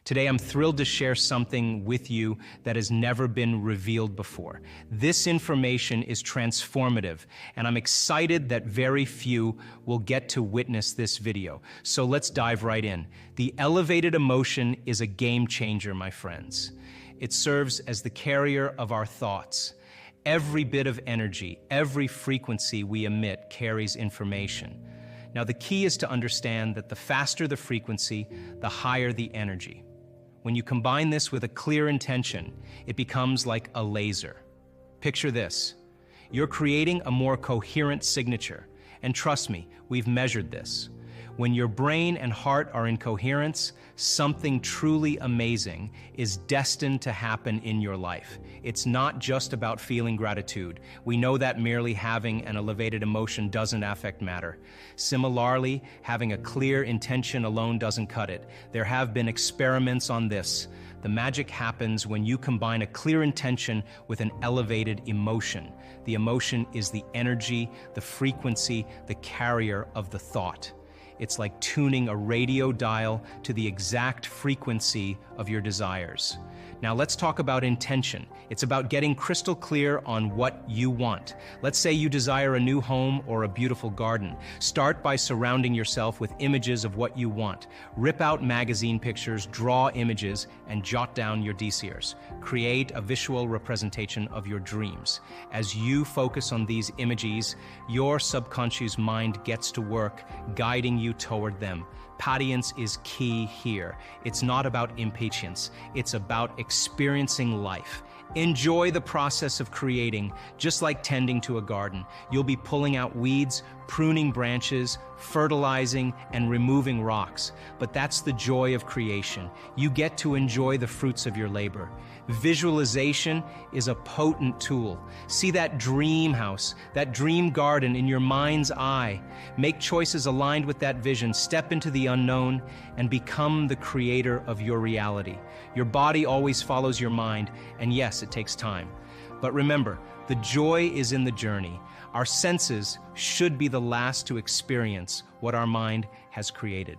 Today, I'm thrilled to share something with you that has never been revealed before. This information is transformative, and I'm excited that very few will get to witness this video. So let's dive right in. The elevated emotion is a game changer, my friends. It serves as the carrier of our thoughts. Every bit of energy, every frequency we emit carries information. Now, the key is to understand that the faster the frequency, the higher the energy. When you combine this with a clear intention, it becomes like a laser. Picture this. You're creating a more coherent signature. And trust me, we've measured this. When your brain and heart are in coherence, something truly amazing is destined to happen in your life. It's not just about feeling gratitude. We know that merely having an elevated emotion doesn't affect matter. Similarly, having a clear intention alone doesn't cut it. There have been experiments on this. The magic happens when you combine a clear intention with an elevated emotion. The emotion is the energy, the frequency, the carrier of the thought. It's like tuning a radio dial to the exact frequency of your desires. Now let's talk about intention. It's about getting crystal clear on what you want. Let's say you desire a new home or a beautiful garden. Start by surrounding yourself with images of what you want. Rip out magazine pictures, draw images, and jot down your desires. Create a visual representation of your dreams. As you focus on these images, your subconscious mind gets to work, guiding you toward them. Patience is key here. It's not about impatience. It's about experiencing life. Enjoy the process of creating, just like tending to a garden. You'll be pulling out weeds, pruning branches, fertilizing, and removing rocks. But that's the joy of creation. You get to enjoy the fruits of your labor. Visualization is a potent tool. See that dream house, that dream garden in your mind's eye. Make choices aligned with that vision. Step into the unknown and become the creator of your reality. Your body always follows your mind, and yes, it takes time. But remember, the joy is in the journey. Our senses should be the last to experience what our mind has created.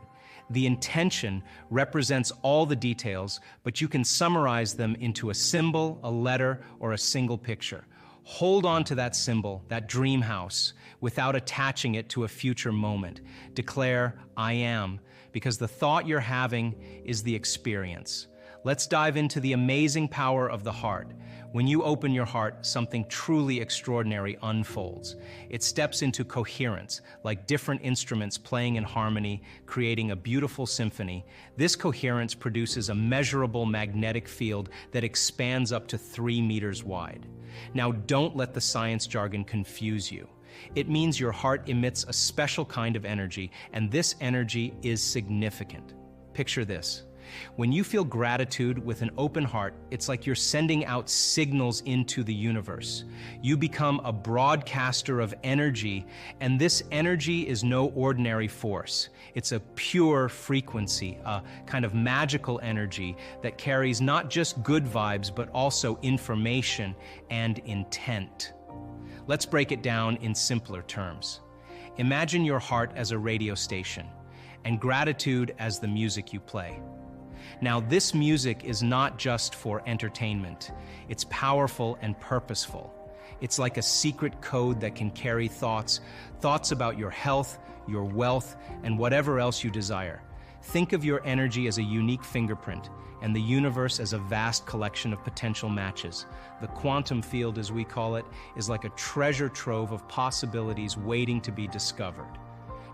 The intention represents all the details, but you can summarize them into a symbol, a letter, or a single picture. Hold on to that symbol, that dream house, without attaching it to a future moment. Declare, I am, because the thought you're having is the experience. Let's dive into the amazing power of the heart. When you open your heart, something truly extraordinary unfolds. It steps into coherence, like different instruments playing in harmony, creating a beautiful symphony. This coherence produces a measurable magnetic field that expands up to 3 meters wide. Now, don't let the science jargon confuse you. It means your heart emits a special kind of energy, and this energy is significant. Picture this. When you feel gratitude with an open heart, it's like you're sending out signals into the universe. You become a broadcaster of energy, and this energy is no ordinary force. It's a pure frequency, a kind of magical energy that carries not just good vibes, but also information and intent. Let's break it down in simpler terms. Imagine your heart as a radio station, and gratitude as the music you play. Now, this music is not just for entertainment. It's powerful and purposeful. It's like a secret code that can carry thoughts about your health, your wealth, and whatever else you desire. Think of your energy as a unique fingerprint, and the universe as a vast collection of potential matches. The quantum field, as we call it, is like a treasure trove of possibilities waiting to be discovered.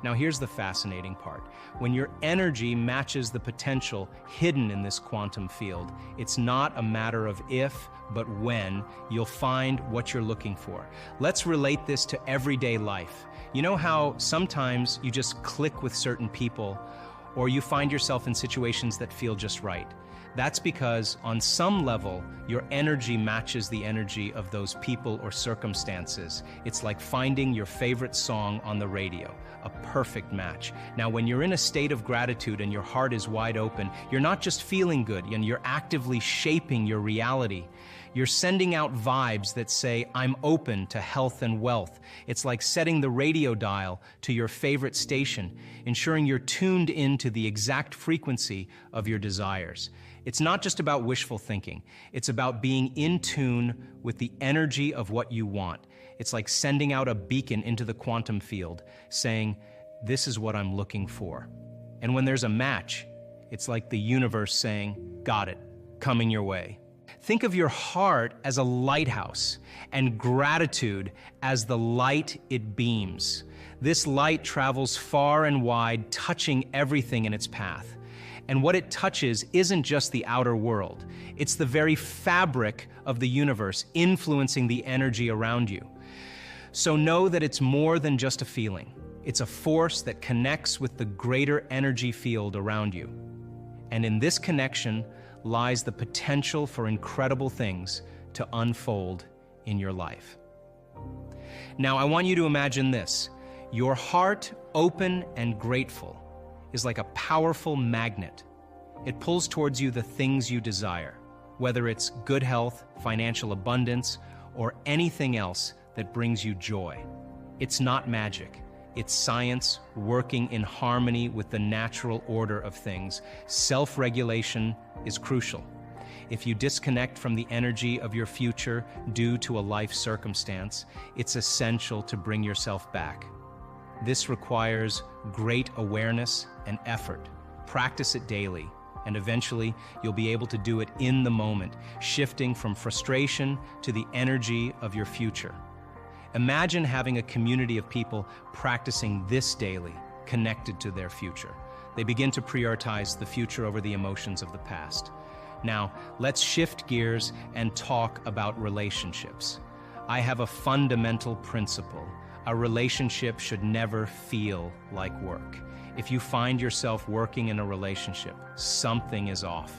Now here's the fascinating part. When your energy matches the potential hidden in this quantum field, it's not a matter of if, but when you'll find what you're looking for. Let's relate this to everyday life. You know how sometimes you just click with certain people, or you find yourself in situations that feel just right? That's because on some level, your energy matches the energy of those people or circumstances. It's like finding your favorite song on the radio, a perfect match. Now, when you're in a state of gratitude and your heart is wide open, you're not just feeling good, and you're actively shaping your reality. You're sending out vibes that say, I'm open to health and wealth. It's like setting the radio dial to your favorite station, ensuring you're tuned into to the exact frequency of your desires. It's not just about wishful thinking. It's about being in tune with the energy of what you want. It's like sending out a beacon into the quantum field, saying, "This is what I'm looking for." And when there's a match, it's like the universe saying, "Got it, coming your way." Think of your heart as a lighthouse and gratitude as the light it beams. This light travels far and wide, touching everything in its path. And what it touches isn't just the outer world. It's the very fabric of the universe, influencing the energy around you. So know that it's more than just a feeling. It's a force that connects with the greater energy field around you. And in this connection lies the potential for incredible things to unfold in your life. Now, I want you to imagine this. Your heart, open and grateful, is like a powerful magnet. It pulls towards you the things you desire, whether it's good health, financial abundance, or anything else that brings you joy. It's not magic. It's science working in harmony with the natural order of things. Self-regulation is crucial. If you disconnect from the energy of your future due to a life circumstance, it's essential to bring yourself back. This requires great awareness and effort. Practice it daily, and eventually you'll be able to do it in the moment, shifting from frustration to the energy of your future. Imagine having a community of people practicing this daily, connected to their future. They begin to prioritize the future over the emotions of the past. Now, let's shift gears and talk about relationships. I have a fundamental principle. A relationship should never feel like work. If you find yourself working in a relationship, something is off.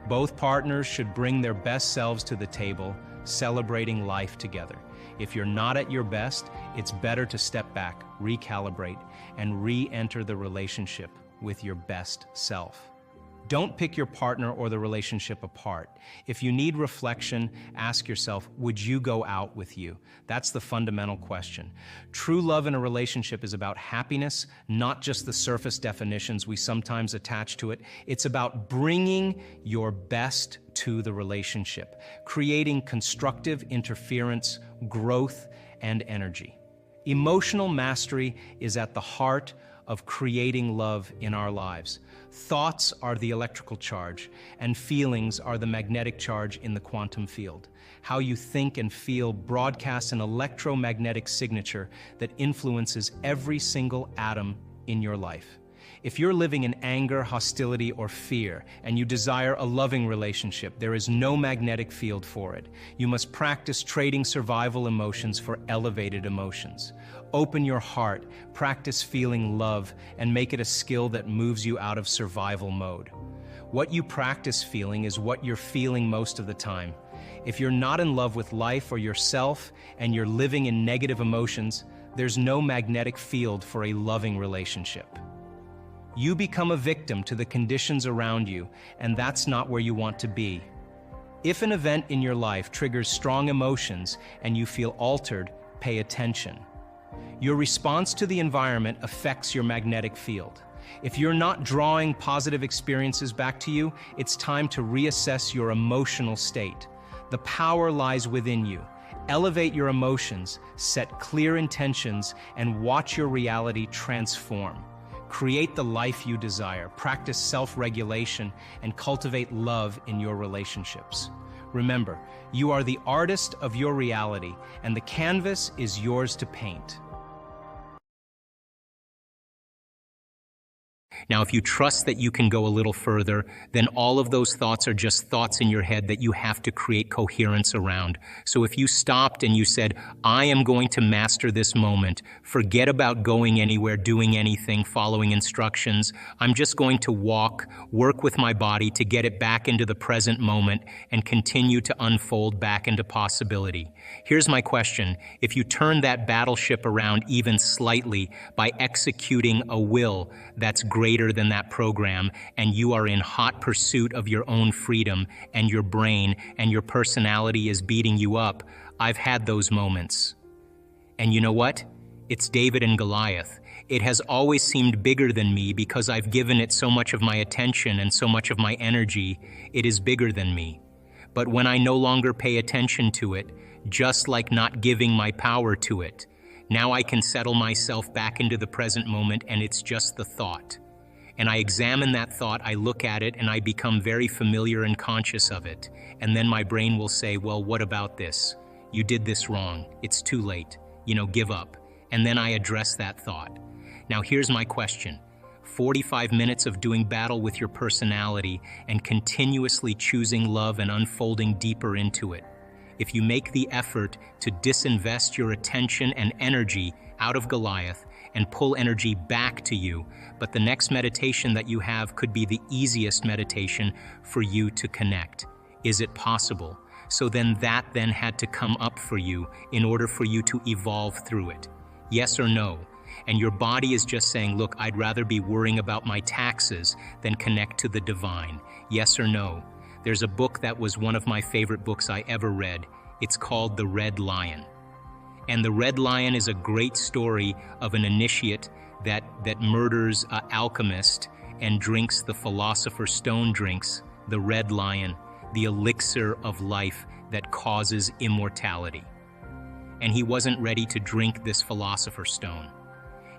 Both partners should bring their best selves to the table, celebrating life together. If you're not at your best, it's better to step back, recalibrate, and re-enter the relationship with your best self. Don't pick your partner or the relationship apart. If you need reflection, ask yourself, would you go out with you? That's the fundamental question. True love in a relationship is about happiness, not just the surface definitions we sometimes attach to it. It's about bringing your best to the relationship, creating constructive interference, growth, and energy. Emotional mastery is at the heart of creating love in our lives. Thoughts are the electrical charge, and feelings are the magnetic charge in the quantum field. How you think and feel broadcasts an electromagnetic signature that influences every single atom in your life. If you're living in anger, hostility, or fear, and you desire a loving relationship, there is no magnetic field for it. You must practice trading survival emotions for elevated emotions. Open your heart, practice feeling love, and make it a skill that moves you out of survival mode. What you practice feeling is what you're feeling most of the time. If you're not in love with life or yourself, and you're living in negative emotions, there's no magnetic field for a loving relationship. You become a victim to the conditions around you, and that's not where you want to be. If an event in your life triggers strong emotions and you feel altered, pay attention. Your response to the environment affects your magnetic field. If you're not drawing positive experiences back to you, it's time to reassess your emotional state. The power lies within you. Elevate your emotions, set clear intentions, and watch your reality transform. Create the life you desire, practice self-regulation, and cultivate love in your relationships. Remember, you are the artist of your reality, and the canvas is yours to paint. Now, if you trust that you can go a little further, then all of those thoughts are just thoughts in your head that you have to create coherence around. So if you stopped and you said, I am going to master this moment, forget about going anywhere, doing anything, following instructions. I'm just going to work with my body to get it back into the present moment and continue to unfold back into possibility. Here's my question. If you turn that battleship around even slightly by executing a will that's greater than that program, and you are in hot pursuit of your own freedom, and your brain and your personality is beating you up, I've had those moments. And you know what? It's David and Goliath. It has always seemed bigger than me because I've given it so much of my attention and so much of my energy. It is bigger than me. But when I no longer pay attention to it, just like not giving my power to it, now I can settle myself back into the present moment, and it's just the thought. And I examine that thought, I look at it, and I become very familiar and conscious of it. And then my brain will say, well, what about this? You did this wrong. It's too late. Give up. And then I address that thought. Now here's my question. 45 minutes of doing battle with your personality and continuously choosing love and unfolding deeper into it. If you make the effort to disinvest your attention and energy out of Goliath and pull energy back to you, but the next meditation that you have could be the easiest meditation for you to connect. Is it possible? So then that had to come up for you in order for you to evolve through it. Yes or no? And your body is just saying, look, I'd rather be worrying about my taxes than connect to the divine. Yes or no? There's a book that was one of my favorite books I ever read. It's called The Red Lion. And The Red Lion is a great story of an initiate that murders an alchemist and drinks the philosopher's stone, drinks the Red Lion, the elixir of life that causes immortality. And he wasn't ready to drink this philosopher's stone.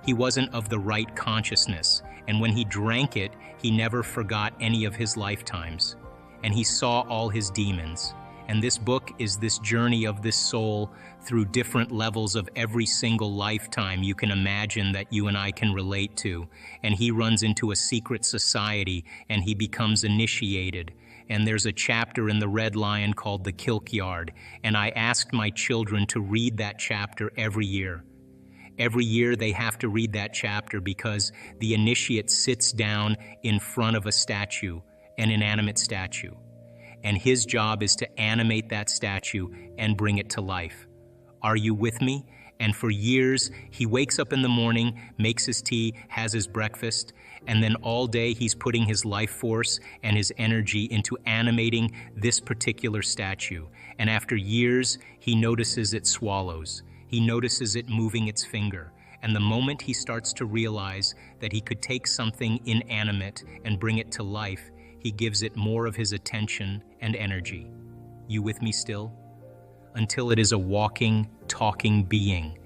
He wasn't of the right consciousness, and when he drank it, he never forgot any of his lifetimes, and he saw all his demons. And this book is this journey of this soul through different levels of every single lifetime you can imagine that you and I can relate to. And he runs into a secret society, and he becomes initiated. And there's a chapter in The Red Lion called The Kilkyard, and I asked my children to read that chapter every year. Every year they have to read that chapter because the initiate sits down in front of a statue, an inanimate statue. And his job is to animate that statue and bring it to life. Are you with me? And for years, he wakes up in the morning, makes his tea, has his breakfast, and then all day he's putting his life force and his energy into animating this particular statue. And after years, he notices it swallows. He notices it moving its finger. And the moment he starts to realize that he could take something inanimate and bring it to life, he gives it more of his attention and energy. You with me still? Until it is a walking, talking being.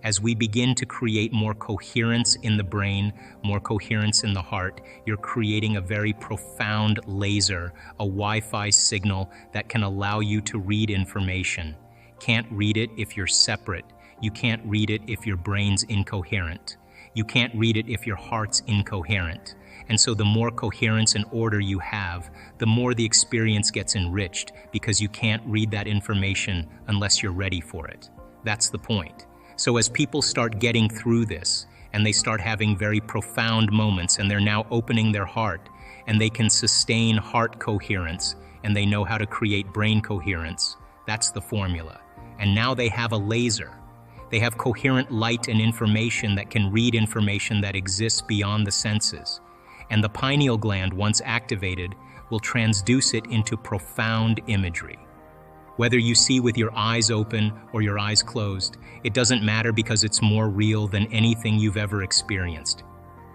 As we begin to create more coherence in the brain, more coherence in the heart, you're creating a very profound laser, a Wi-Fi signal that can allow you to read information. Can't read it if you're separate. You can't read it if your brain's incoherent. You can't read it if your heart's incoherent. And so the more coherence and order you have, the more the experience gets enriched, because you can't read that information unless you're ready for it. That's the point. So as people start getting through this, and they start having very profound moments, and they're now opening their heart, and they can sustain heart coherence, and they know how to create brain coherence, that's the formula. And now they have a laser. They have coherent light and information that can read information that exists beyond the senses. And the pineal gland, once activated, will transduce it into profound imagery. Whether you see with your eyes open or your eyes closed, it doesn't matter, because it's more real than anything you've ever experienced.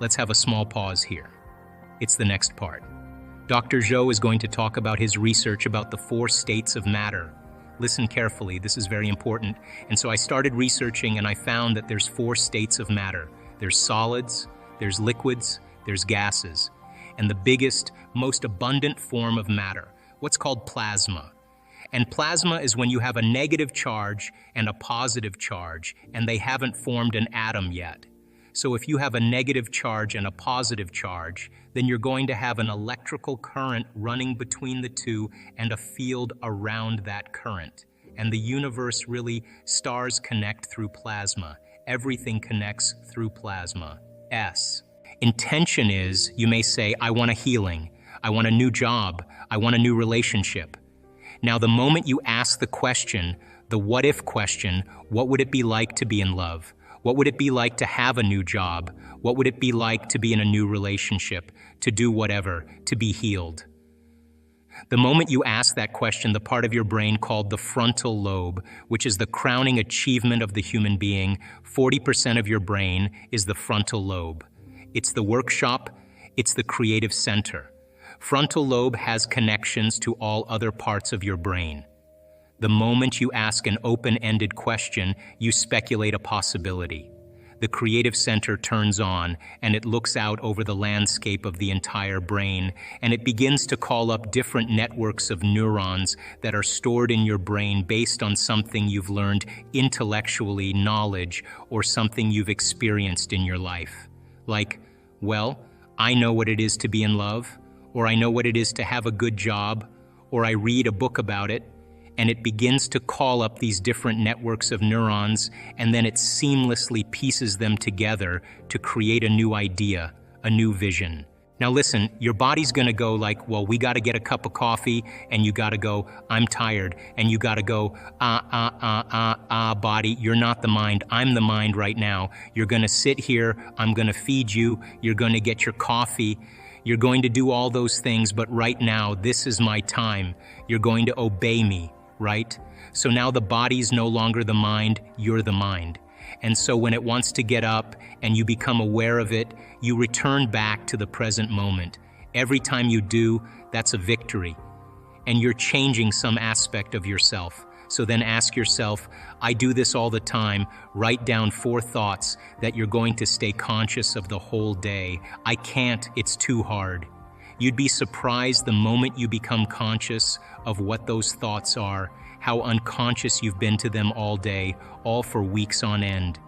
Let's have a small pause here. It's the next part. Dr. Zhou is going to talk about his research about the 4 states of matter. Listen carefully, this is very important. And so I started researching, and I found that there's 4 states of matter. There's solids, there's liquids, there's gases. And the biggest, most abundant form of matter, what's called plasma. And plasma is when you have a negative charge and a positive charge, and they haven't formed an atom yet. So if you have a negative charge and a positive charge, then you're going to have an electrical current running between the two and a field around that current. And the universe really, stars connect through plasma. Everything connects through plasma. S. Intention is, you may say, I want a healing, I want a new job, I want a new relationship. Now, the moment you ask the question, the what if question, what would it be like to be in love? What would it be like to have a new job? What would it be like to be in a new relationship, to do whatever, to be healed? The moment you ask that question, the part of your brain called the frontal lobe, which is the crowning achievement of the human being, 40% of your brain is the frontal lobe. It's the workshop, it's the creative center. Frontal lobe has connections to all other parts of your brain. The moment you ask an open-ended question, you speculate a possibility. The creative center turns on, and it looks out over the landscape of the entire brain, and it begins to call up different networks of neurons that are stored in your brain based on something you've learned intellectually, knowledge, or something you've experienced in your life. Like, well, I know what it is to be in love, or I know what it is to have a good job, or I read a book about it, and it begins to call up these different networks of neurons, and then it seamlessly pieces them together to create a new idea, a new vision. Now listen, your body's gonna go like, well, we gotta get a cup of coffee, and you gotta go, I'm tired, and you gotta go, body, you're not the mind, I'm the mind right now. You're gonna sit here, I'm gonna feed you, you're gonna get your coffee, you're going to do all those things, but right now, this is my time. You're going to obey me. Right? So now the body's no longer the mind, you're the mind. And so when it wants to get up and you become aware of it, you return back to the present moment. Every time you do, that's a victory. And you're changing some aspect of yourself. So then ask yourself, I do this all the time. Write down 4 thoughts that you're going to stay conscious of the whole day. I can't, it's too hard. You'd be surprised the moment you become conscious of what those thoughts are, how unconscious you've been to them all day, all for weeks on end.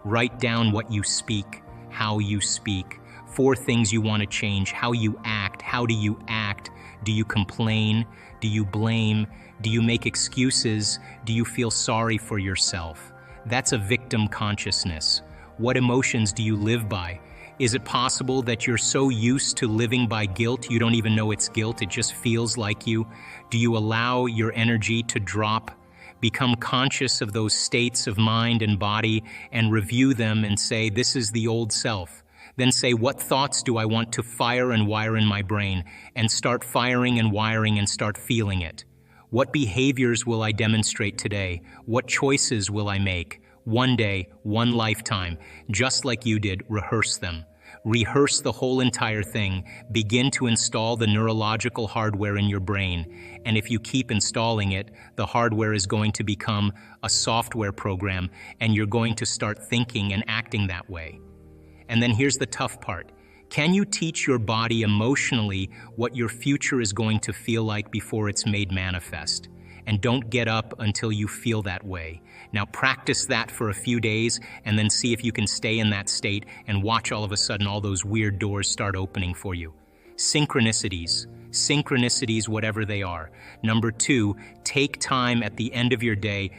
Write down what you speak, how you speak, 4 things you want to change, how you act, how do you act? Do you complain? Do you blame? Do you make excuses? Do you feel sorry for yourself? That's a victim consciousness. What emotions do you live by? Is it possible that you're so used to living by guilt you don't even know it's guilt, it just feels like you? Do you allow your energy to drop? Become conscious of those states of mind and body and review them and say, this is the old self. Then say, what thoughts do I want to fire and wire in my brain? And start firing and wiring and start feeling it. What behaviors will I demonstrate today? What choices will I make? One day, one lifetime, just like you did, rehearse them. Rehearse the whole entire thing. Begin to install the neurological hardware in your brain. And if you keep installing it, the hardware is going to become a software program, and you're going to start thinking and acting that way. And then here's the tough part. Can you teach your body emotionally what your future is going to feel like before it's made manifest? And don't get up until you feel that way. Now practice that for a few days and then see if you can stay in that state and watch all of a sudden all those weird doors start opening for you. Synchronicities, whatever they are. Number 2, take time at the end of your day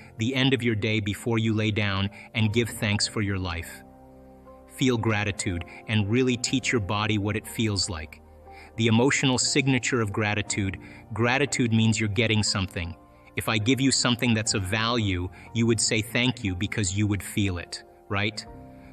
before you lay down, and give thanks for your life. Feel gratitude and really teach your body what it feels like. The emotional signature of gratitude means you're getting something. If I give you something that's of value, you would say thank you because you would feel it, right?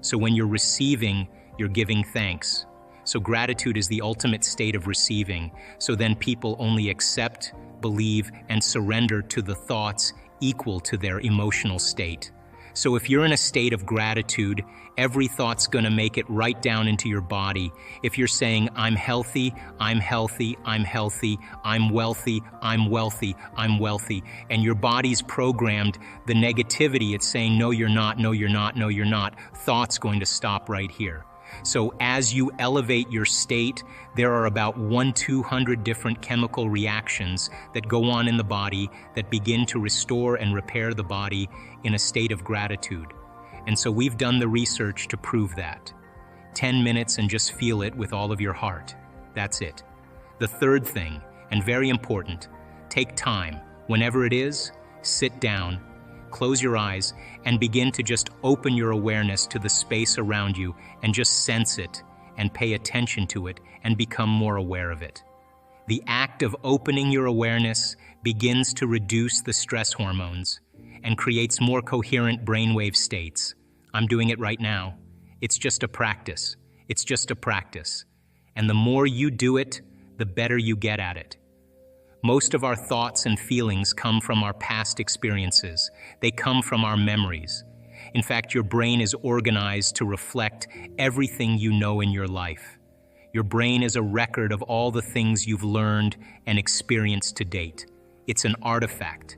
So when you're receiving, you're giving thanks. So gratitude is the ultimate state of receiving. So then people only accept, believe, and surrender to the thoughts equal to their emotional state. So if you're in a state of gratitude, every thought's gonna make it right down into your body. If you're saying, I'm healthy, I'm healthy, I'm healthy, I'm wealthy, I'm wealthy, I'm wealthy, and your body's programmed the negativity, it's saying, no, you're not, no, you're not, no, you're not, thought's going to stop right here. So as you elevate your state, there are about 100-200 different chemical reactions that go on in the body that begin to restore and repair the body in a state of gratitude. And so we've done the research to prove that. 10 minutes and just feel it with all of your heart. That's it. The third thing, and very important, take time. Whenever it is, sit down, close your eyes, and begin to just open your awareness to the space around you and just sense it and pay attention to it and become more aware of it. The act of opening your awareness begins to reduce the stress hormones and creates more coherent brainwave states. I'm doing it right now. It's just a practice. It's just a practice. And the more you do it, the better you get at it. Most of our thoughts and feelings come from our past experiences. They come from our memories. In fact, your brain is organized to reflect everything you know in your life. Your brain is a record of all the things you've learned and experienced to date. It's an artifact.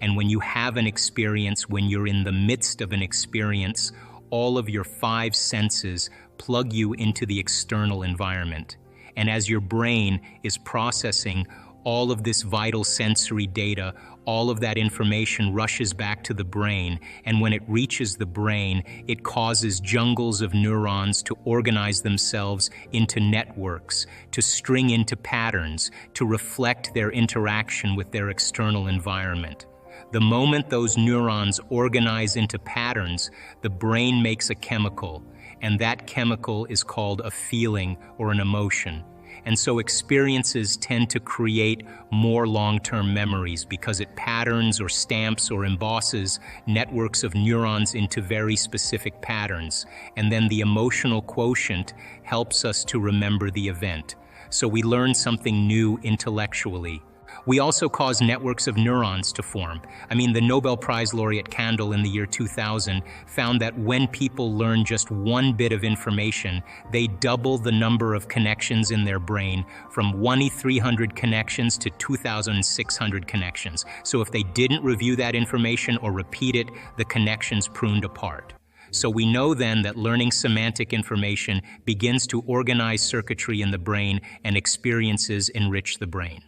And when you have an experience, when you're in the midst of an experience, all of your five senses plug you into the external environment. And as your brain is processing all of this vital sensory data, all of that information rushes back to the brain, and when it reaches the brain, it causes jungles of neurons to organize themselves into networks, to string into patterns, to reflect their interaction with their external environment. The moment those neurons organize into patterns, the brain makes a chemical, and that chemical is called a feeling or an emotion. And so experiences tend to create more long-term memories because it patterns or stamps or embosses networks of neurons into very specific patterns. And then the emotional quotient helps us to remember the event. So we learn something new intellectually. We also cause networks of neurons to form. The Nobel Prize laureate Kandel in the year 2000 found that when people learn just one bit of information, they double the number of connections in their brain from 1,300 connections to 2,600 connections. So if they didn't review that information or repeat it, the connections pruned apart. So we know then that learning semantic information begins to organize circuitry in the brain, and experiences enrich the brain.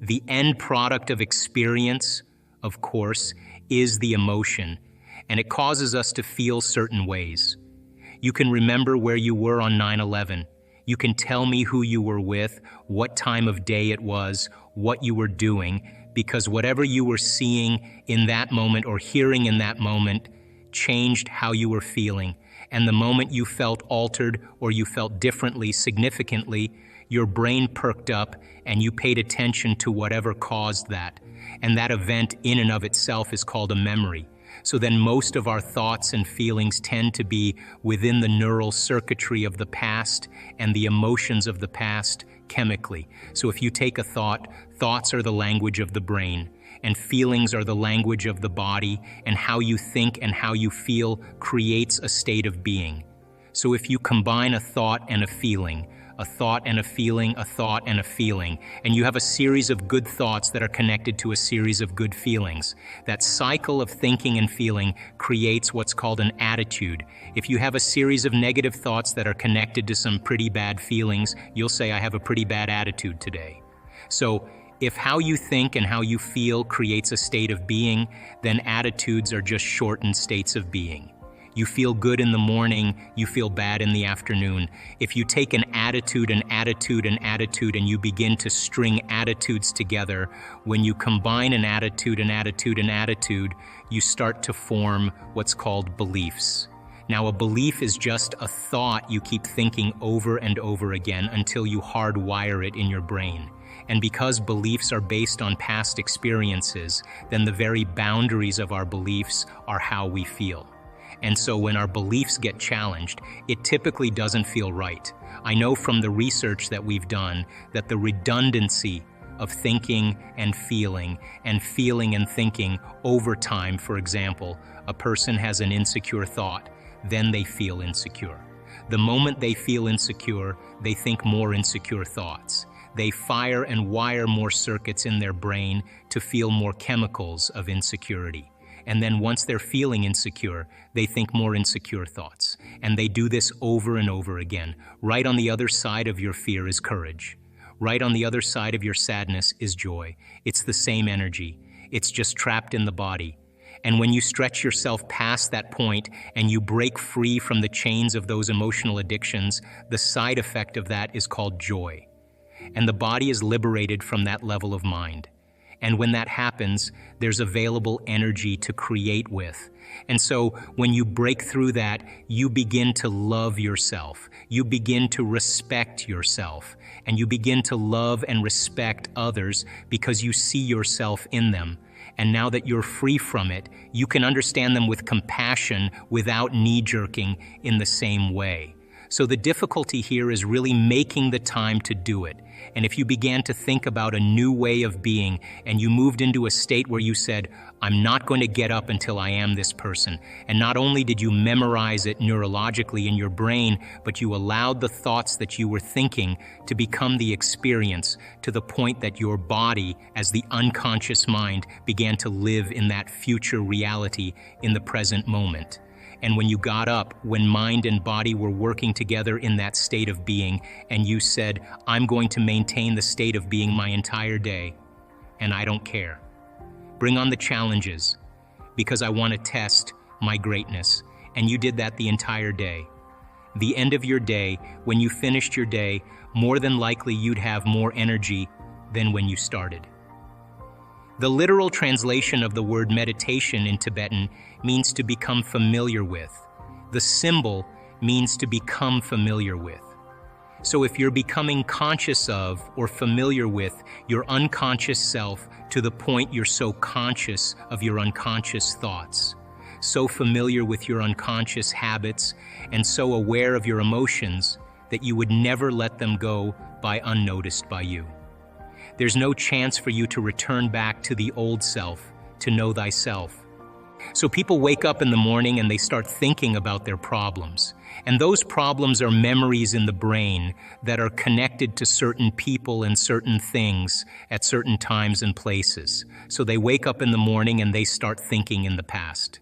The end product of experience, of course, is the emotion, and it causes us to feel certain ways. You can remember where you were on 9/11. You can tell me who you were with, what time of day it was, what you were doing, because whatever you were seeing in that moment or hearing in that moment changed how you were feeling. And the moment you felt altered or you felt differently, significantly, your brain perked up and you paid attention to whatever caused that. And that event in and of itself is called a memory. So then most of our thoughts and feelings tend to be within the neural circuitry of the past and the emotions of the past chemically. So if you take a thought, thoughts are the language of the brain, and feelings are the language of the body, and how you think and how you feel creates a state of being. So if you combine a thought and a feeling, a thought and a feeling, a thought and a feeling, and you have a series of good thoughts that are connected to a series of good feelings. That cycle of thinking and feeling creates what's called an attitude. If you have a series of negative thoughts that are connected to some pretty bad feelings, you'll say, I have a pretty bad attitude today. So if how you think and how you feel creates a state of being, then attitudes are just shortened states of being. You feel good in the morning, you feel bad in the afternoon. If you take an attitude, an attitude, an attitude, and you begin to string attitudes together, when you combine an attitude, an attitude, an attitude, you start to form what's called beliefs. Now, a belief is just a thought you keep thinking over and over again until you hardwire it in your brain. And because beliefs are based on past experiences, then the very boundaries of our beliefs are how we feel. And so when our beliefs get challenged, it typically doesn't feel right. I know from the research that we've done that the redundancy of thinking and feeling and thinking over time, for example, a person has an insecure thought, then they feel insecure. The moment they feel insecure, they think more insecure thoughts. They fire and wire more circuits in their brain to feel more chemicals of insecurity. And then once they're feeling insecure, they think more insecure thoughts. And they do this over and over again. Right on the other side of your fear is courage. Right on the other side of your sadness is joy. It's the same energy. It's just trapped in the body. And when you stretch yourself past that point and you break free from the chains of those emotional addictions, the side effect of that is called joy. And the body is liberated from that level of mind. And when that happens, there's available energy to create with. And so when you break through that, you begin to love yourself. You begin to respect yourself. And you begin to love and respect others because you see yourself in them. And now that you're free from it, you can understand them with compassion without knee-jerking in the same way. So the difficulty here is really making the time to do it. And if you began to think about a new way of being and you moved into a state where you said, I'm not going to get up until I am this person. And not only did you memorize it neurologically in your brain, but you allowed the thoughts that you were thinking to become the experience to the point that your body, as the unconscious mind, began to live in that future reality in the present moment. And when you got up, when mind and body were working together in that state of being, and you said, I'm going to maintain the state of being my entire day, and I don't care. Bring on the challenges, because I want to test my greatness. And you did that the entire day. The end of your day, when you finished your day, more than likely you'd have more energy than when you started. The literal translation of the word meditation in Tibetan means to become familiar with. The symbol means to become familiar with. So if you're becoming conscious of or familiar with your unconscious self to the point you're so conscious of your unconscious thoughts, so familiar with your unconscious habits, and so aware of your emotions that you would never let them go by unnoticed by you. There's no chance for you to return back to the old self, to know thyself. So people wake up in the morning and they start thinking about their problems. And those problems are memories in the brain that are connected to certain people and certain things at certain times and places. So they wake up in the morning and they start thinking in the past.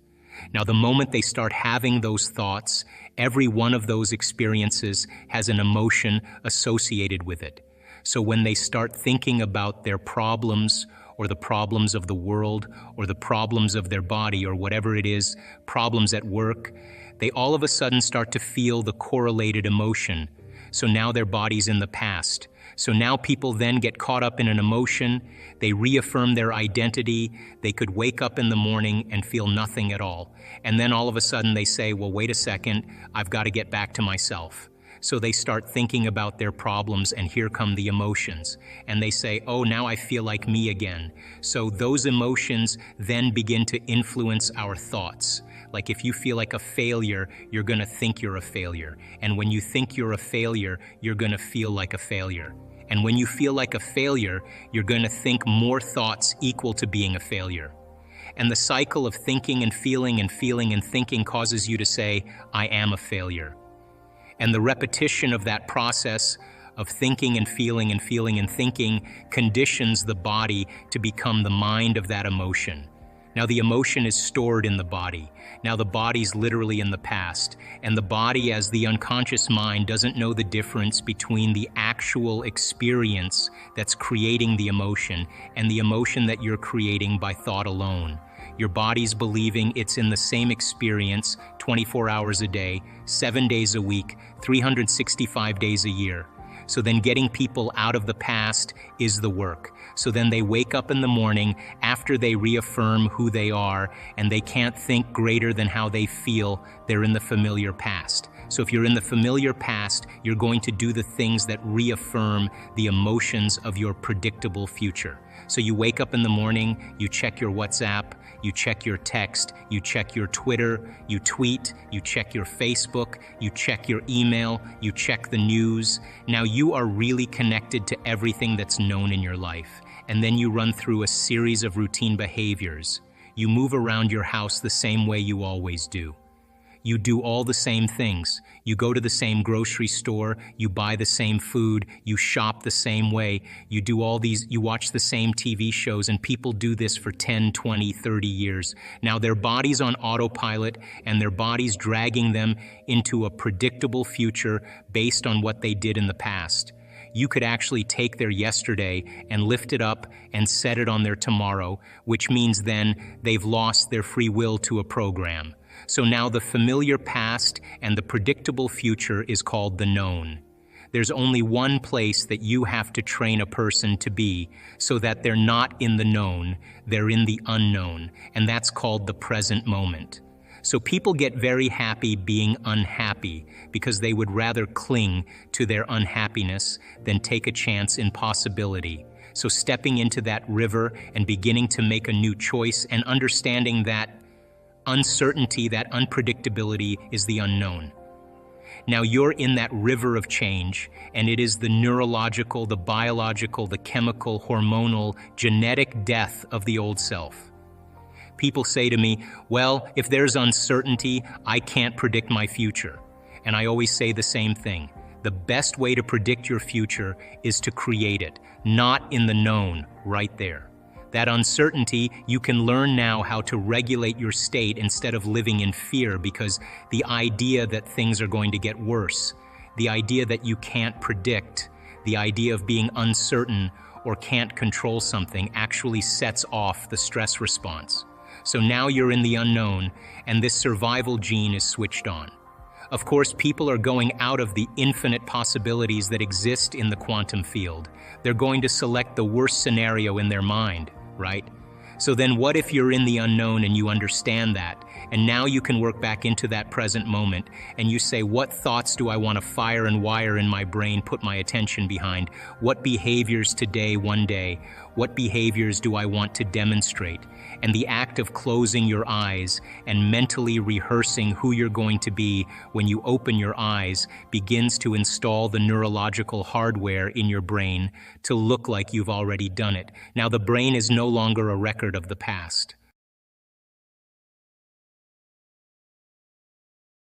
Now, the moment they start having those thoughts, every one of those experiences has an emotion associated with it. So when they start thinking about their problems or the problems of the world or the problems of their body or whatever it is, problems at work, they all of a sudden start to feel the correlated emotion. So now their body's in the past. So now people then get caught up in an emotion, they reaffirm their identity, they could wake up in the morning and feel nothing at all. And then all of a sudden they say, well, wait a second, I've got to get back to myself. So they start thinking about their problems, and here come the emotions. And they say, oh, now I feel like me again. So those emotions then begin to influence our thoughts. Like if you feel like a failure, you're going to think you're a failure. And when you think you're a failure, you're going to feel like a failure. And when you feel like a failure, you're going to think more thoughts equal to being a failure. And the cycle of thinking and feeling and feeling and thinking causes you to say, I am a failure. And the repetition of that process of thinking and feeling and feeling and thinking conditions the body to become the mind of that emotion. Now the emotion is stored in the body. Now the body's literally in the past. And the body, as the unconscious mind, doesn't know the difference between the actual experience that's creating the emotion and the emotion that you're creating by thought alone. Your body's believing it's in the same experience 24 hours a day, 7 days a week, 365 days a year. So then getting people out of the past is the work. So then they wake up in the morning after they reaffirm who they are, and they can't think greater than how they feel. They're in the familiar past. So if you're in the familiar past, you're going to do the things that reaffirm the emotions of your predictable future. So you wake up in the morning, you check your WhatsApp, you check your text, you check your Twitter, you tweet, you check your Facebook, you check your email, you check the news. Now you are really connected to everything that's known in your life. And then you run through a series of routine behaviors. You move around your house the same way you always do. You do all the same things. You go to the same grocery store, you buy the same food, you shop the same way, you do all these, you watch the same TV shows, and people do this for 10, 20, 30 years. Now their body's on autopilot, and their body's dragging them into a predictable future based on what they did in the past. You could actually take their yesterday and lift it up and set it on their tomorrow, which means then they've lost their free will to a program. So now the familiar past and the predictable future is called the known. There's only one place that you have to train a person to be so that they're not in the known, they're in the unknown, and that's called the present moment. So people get very happy being unhappy because they would rather cling to their unhappiness than take a chance in possibility. So stepping into that river and beginning to make a new choice and understanding that uncertainty, that unpredictability is the unknown. Now you're in that river of change, and it is the neurological, the biological, the chemical, hormonal, genetic death of the old self. People say to me, well, if there's uncertainty, I can't predict my future. And I always say the same thing. The best way to predict your future is to create it, not in the known, right there. That uncertainty, you can learn now how to regulate your state instead of living in fear, because the idea that things are going to get worse, the idea that you can't predict, the idea of being uncertain or can't control something actually sets off the stress response. So now you're in the unknown, and this survival gene is switched on. Of course, people are going out of the infinite possibilities that exist in the quantum field. They're going to select the worst scenario in their mind, right? So then what if you're in the unknown and you understand that, and now you can work back into that present moment, and you say, what thoughts do I want to fire and wire in my brain, put my attention behind? What behaviors today, one day, what behaviors do I want to demonstrate? And the act of closing your eyes and mentally rehearsing who you're going to be when you open your eyes begins to install the neurological hardware in your brain to look like you've already done it. Now, the brain is no longer a record of the past.